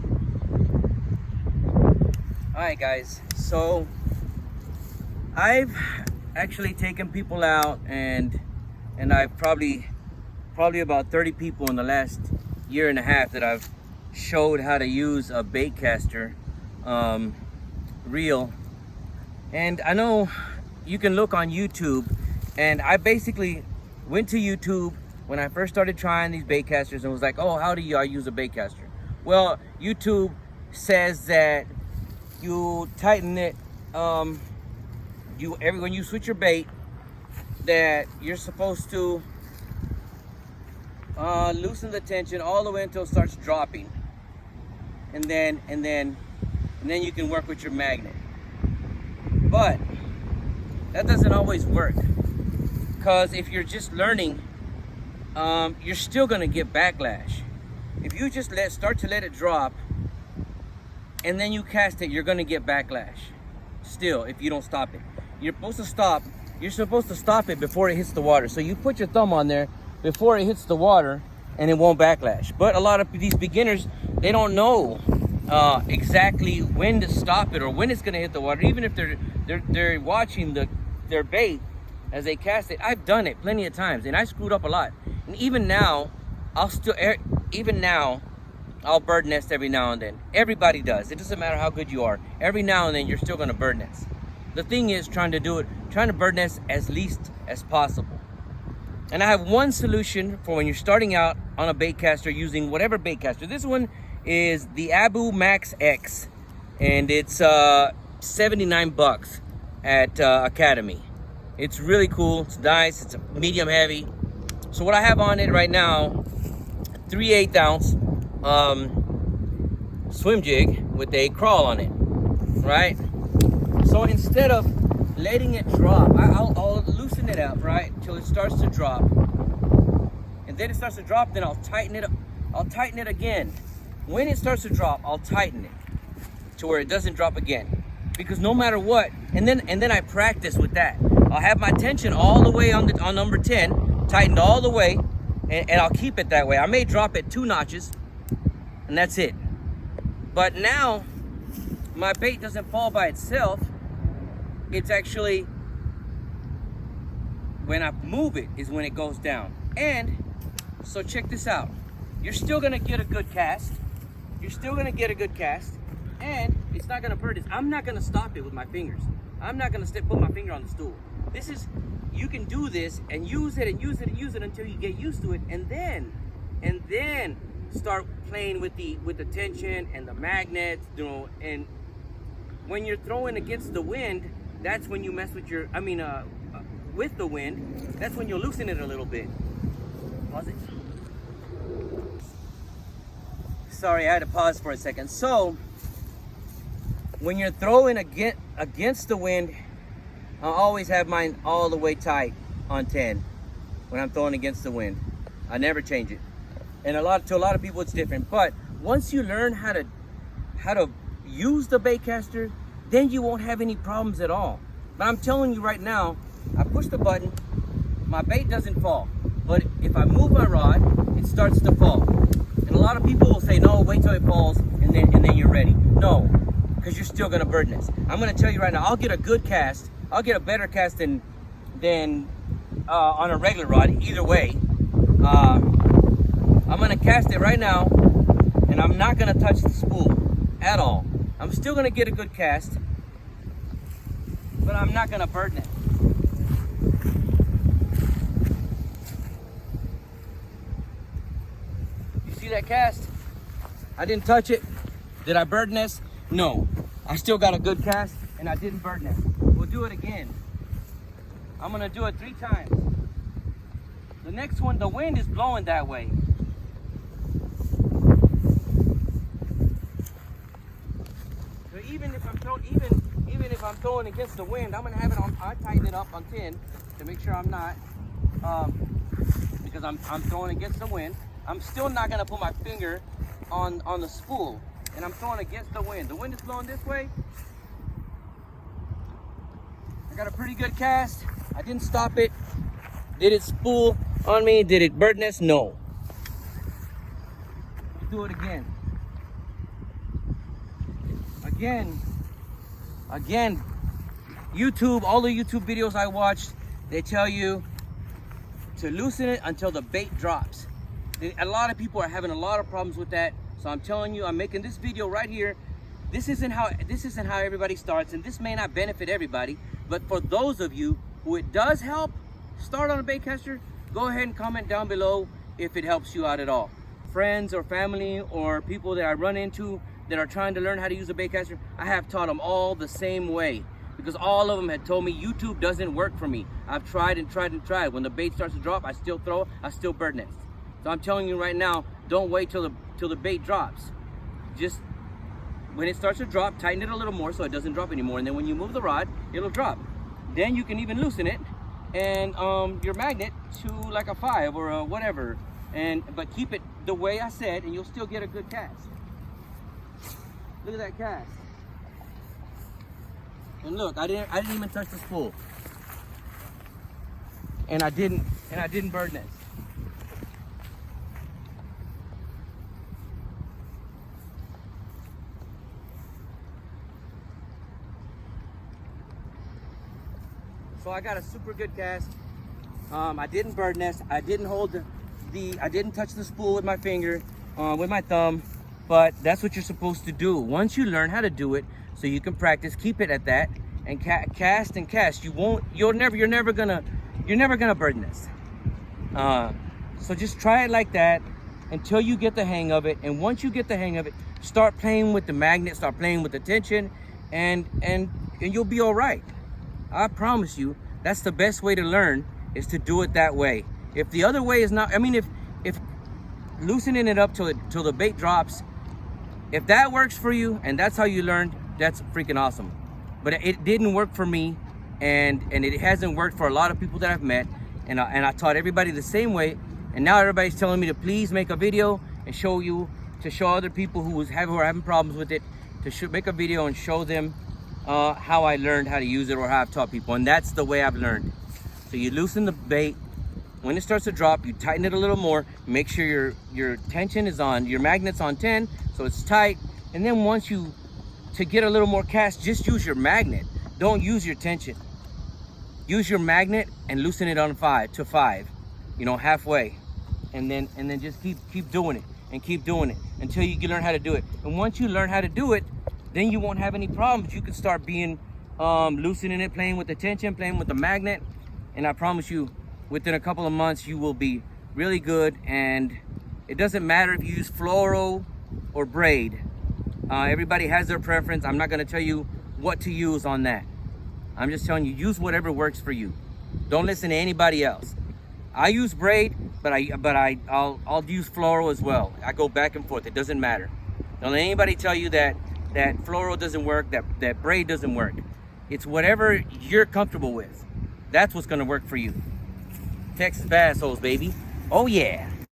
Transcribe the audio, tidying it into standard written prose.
you. Alright guys, so I've actually taken people out and I've probably about 30 people in the last year and a half that I've showed how to use a baitcaster reel. And I know you can look on YouTube, and I basically went to YouTube when I first started trying these baitcasters and was like, oh, how do I use a baitcaster? Well, YouTube says that you tighten it, when you switch your bait, that you're supposed to loosen the tension all the way until it starts dropping, and then you can work with your magnet. But that doesn't always work, because if you're just learning, you're still gonna get backlash. If you just start to let it drop and then you cast it, you're gonna get backlash still if you don't stop it. You're supposed to stop it before it hits the water. So you put your thumb on there before it hits the water and it won't backlash. But a lot of these beginners, they don't know exactly when to stop it or when it's gonna hit the water. Even if they're watching their bait as they cast it. I've done it plenty of times and I screwed up a lot. And even now, I'll bird nest every now and then. Everybody does. It doesn't matter how good you are. Every now and then you're still gonna bird nest. The thing is trying to bird nest as least as possible. And I have one solution for when you're starting out on a baitcaster using whatever baitcaster. This one is the Abu Max X, and it's 79 bucks at Academy. It's really cool, it's nice, it's a medium heavy. So what I have on it right now, 3/8 ounce swim jig with a crawl on it, right? So instead of letting it drop, I'll loosen it up, right, till it starts to drop. And then it starts to drop, then I'll tighten it up. I'll tighten it again. When it starts to drop, I'll tighten it to where it doesn't drop again. Because no matter what, and then I practice with that. I'll have my tension all the way on number 10, tightened all the way, and I'll keep it that way. I may drop it 2 notches, and that's it. But now, my bait doesn't fall by itself. It's actually, when I move it, is when it goes down. And, so check this out. You're still gonna get a good cast. You're still gonna get a good cast, and it's not gonna burn it. I'm not gonna stop it with my fingers. I'm not gonna put my finger on the stool. You can do this and use it and use it and use it until you get used to it, and then start playing with the tension and the magnets, you know. And when you're throwing against the wind, that's when you mess with with the wind. That's when you'll loosen it a little bit. Pause it. Sorry, I had to pause for a second. So when you're throwing against the wind, I always have mine all the way tight on 10 when I'm throwing against the wind. I never change it. And to a lot of people it's different. But once you learn how to use the baitcaster, then you won't have any problems at all. But I'm telling you right now, I push the button, my bait doesn't fall. But if I move my rod, it starts to fall. And a lot of people will say, no, wait till it falls and then you're ready. No, because you're still gonna bird nest. I'm gonna tell you right now, I'll get a good cast. I'll get a better cast than on a regular rod, either way. I'm gonna cast it right now, and I'm not gonna touch the spool at all. I'm still gonna get a good cast, but I'm not gonna bird nest. You see that cast? I didn't touch it. Did I bird nest? No. I still got a good cast, and I didn't bird nest. We'll do it again. I'm gonna do it 3 times. The next one, the wind is blowing that way. So even if I'm throwing against the wind, I'm gonna have it on. I tighten it up on 10 to make sure I'm not, because I'm throwing against the wind. I'm still not gonna put my finger on the spool, and I'm throwing against the wind. The wind is blowing this way. I got a pretty good cast. I didn't stop it. Did it spool on me? Did it bird nest? No. Let's do it again. again, YouTube, all the YouTube videos I watched, they tell you to loosen it until the bait drops. A lot of people are having a lot of problems with that. So I'm telling you, I'm making this video right here. This isn't how everybody starts, and this may not benefit everybody, but for those of you who it does help start on a baitcaster, go ahead and comment down below if it helps you out at all. Friends or family or people that I run into that are trying to learn how to use a baitcaster, I have taught them all the same way, because all of them had told me YouTube doesn't work for me. I've tried and tried and tried. When the bait starts to drop, I still throw, I still bird nest. So I'm telling you right now, don't wait till the bait drops. Just when it starts to drop, tighten it a little more so it doesn't drop anymore. And then when you move the rod, it'll drop. Then you can even loosen it and your magnet to like a 5 or a whatever. But keep it the way I said, and you'll still get a good cast. Look at that cast. And look, I didn't even touch the spool. And I didn't bird nest. So I got a super good cast. I didn't bird nest. I didn't hold I didn't touch the spool with my finger, with my thumb, but that's what you're supposed to do. Once you learn how to do it, so you can practice, keep it at that, and cast and cast. You're never gonna bird nest. So just try it like that until you get the hang of it. And once you get the hang of it, start playing with the magnet, start playing with the tension, and you'll be all right. I promise you, that's the best way to learn, is to do it that way. If the other way is not, I mean, if loosening it up till the bait drops, if that works for you and that's how you learned, that's freaking awesome. But it didn't work for me, and it hasn't worked for a lot of people that I've met, and I taught everybody the same way, and now everybody's telling me to please make a video and show other people who are having problems with it, to make a video and show them how I learned how to use it, or how I've taught people. And that's the way I've learned. So you loosen the bait. When it starts to drop, you tighten it a little more. Make sure your tension is on, your magnet's on 10, so it's tight. And then to get a little more cast, just use your magnet. Don't use your tension. Use your magnet and loosen it on 5 to 5, halfway. And then just keep doing it and keep doing it until you can learn how to do it. And once you learn how to do it, then you won't have any problems. You can start loosening it, playing with the tension, playing with the magnet. And I promise you, within a couple of months, you will be really good. And it doesn't matter if you use fluoro or braid. Everybody has their preference. I'm not gonna tell you what to use on that. I'm just telling you, use whatever works for you. Don't listen to anybody else. I use braid, but I'll use fluoro as well. I go back and forth. It doesn't matter. Don't let anybody tell you that fluoro doesn't work, that braid doesn't work. It's whatever you're comfortable with. That's what's gonna work for you. Texas bass holes, baby. Oh yeah.